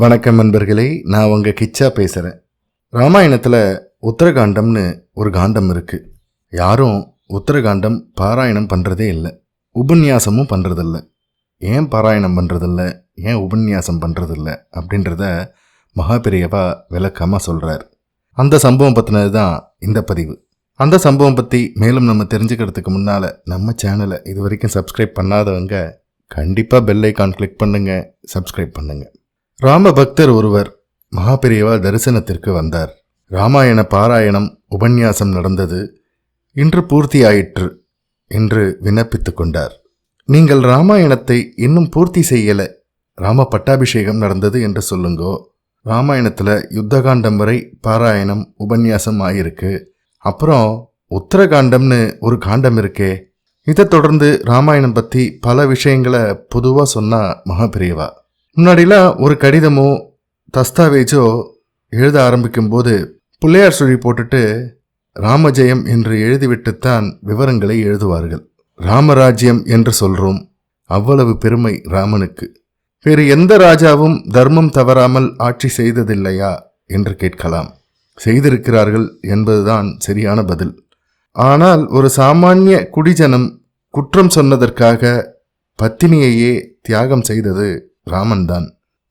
வணக்கம் நண்பர்களே, நான் உங்கள் கிச்சா பேசுகிறேன். ராமாயணத்தில் உத்தரகாண்டம்னு ஒரு காண்டம் இருக்குது. யாரும் உத்தரகாண்டம் பாராயணம் பண்ணுறதே இல்லை, உபன்யாசமும் பண்ணுறதில்ல. ஏன் பாராயணம் பண்ணுறதில்ல, ஏன் உபன்யாசம் பண்ணுறதில்ல அப்படின்றத மகாபெரியவா விளக்கமாக சொல்கிறார். அந்த சம்பவம் பற்றினது தான் இந்த பதிவு. அந்த சம்பவம் பற்றி மேலும் நம்ம தெரிஞ்சுக்கிறதுக்கு முன்னால் நம்ம சேனலை இது வரைக்கும் சப்ஸ்கிரைப் பண்ணாதவங்க கண்டிப்பாக பெல் ஐக்கான் கிளிக் பண்ணுங்கள், சப்ஸ்கிரைப் பண்ணுங்கள். ராம பக்தர் ஒருவர் மகாபெரியவா தரிசனத்திற்கு வந்தார். ராமாயண பாராயணம் உபன்யாசம் நடந்தது, இன்று பூர்த்தியாயிற்று என்று விண்ணப்பித்து கொண்டார். நீங்கள் ராமாயணத்தை இன்னும் பூர்த்தி செய்யலை, ராம பட்டாபிஷேகம் நடந்தது என்று சொல்லுங்கோ. ராமாயணத்தில் யுத்தகாண்டம் வரை பாராயணம் உபன்யாசம் ஆயிருக்கு, அப்புறம் உத்தரகாண்டம்னு ஒரு காண்டம் இருக்கே, இதை தொடர்ந்து ராமாயணம் பற்றி பல விஷயங்களை பொதுவாக சொன்னா மகாபெரியவா. முன்னாடிலாம் ஒரு கடிதமோ தஸ்தாவேஜோ எழுத ஆரம்பிக்கும் போது பிள்ளையார் சுழி போட்டுட்டு ராமஜெயம் என்று எழுதிவிட்டுத்தான் விவரங்களை எழுதுவார்கள். ராமராஜ்யம் என்று சொல்றோம், அவ்வளவு பெருமை ராமனுக்கு. வேறு எந்த ராஜாவும் தர்மம் தவறாமல் ஆட்சி செய்ததில்லையா என்று கேட்கலாம். செய்திருக்கிறார்கள் என்பதுதான் சரியான பதில். ஆனால் ஒரு சாமானிய குடிஜனம் குற்றம் சொன்னதற்காக பத்தினியையே தியாகம் செய்தது ராமன்தான்.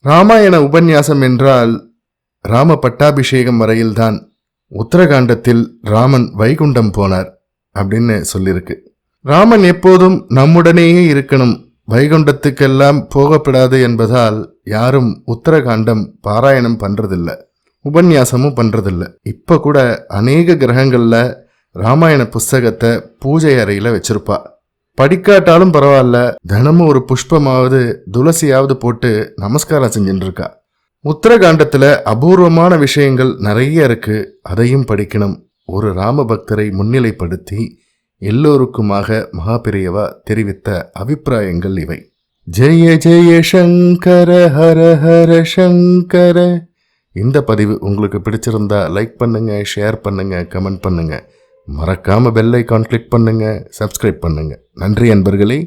ராமாயண உபன்யாசம் என்றால் ராம பட்டாபிஷேகம் வரையில்தான். உத்தரகாண்டத்தில் ராமன் வைகுண்டம் போனார் அப்படின்னு சொல்லியிருக்கு. ராமன் எப்போதும் நம்முடனேயே இருக்கணும், வைகுண்டத்துக்கெல்லாம் போகப்படாது என்பதால் யாரும் உத்தரகாண்டம் பாராயணம் பண்றதில்லை, உபன்யாசமும் பண்றதில்ல. இப்ப கூட அநேக கிரகங்கள்ல ராமாயண புஸ்தகத்தை பூஜை அறையில வச்சிருப்பா. படிக்காட்டாலும் பரவாயில்ல, தினமும் ஒரு புஷ்பமாவது துளசியாவது போட்டு நமஸ்காரம் செஞ்சுட்டு இருக்கா. உத்தரகாண்டத்துல அபூர்வமான விஷயங்கள் நிறைய இருக்கு, அதையும் படிக்கணும். ஒரு ராம பக்தரை முன்னிலைப்படுத்தி எல்லோருக்குமாக மகாபெரியவா தெரிவித்த அபிப்பிராயங்கள் இவை. ஜெய ஜெய சங்கர ஹர ஹர சங்கர. இந்த பதிவு உங்களுக்கு பிடிச்சிருந்தா லைக் பண்ணுங்க, ஷேர் பண்ணுங்க, கமெண்ட் பண்ணுங்க. மறக்காம பெல் ஐக்கான் கிளிக் பண்ணுங்க, சப்ஸ்கிரைப் பண்ணுங்க. நன்றி அன்பர்களே.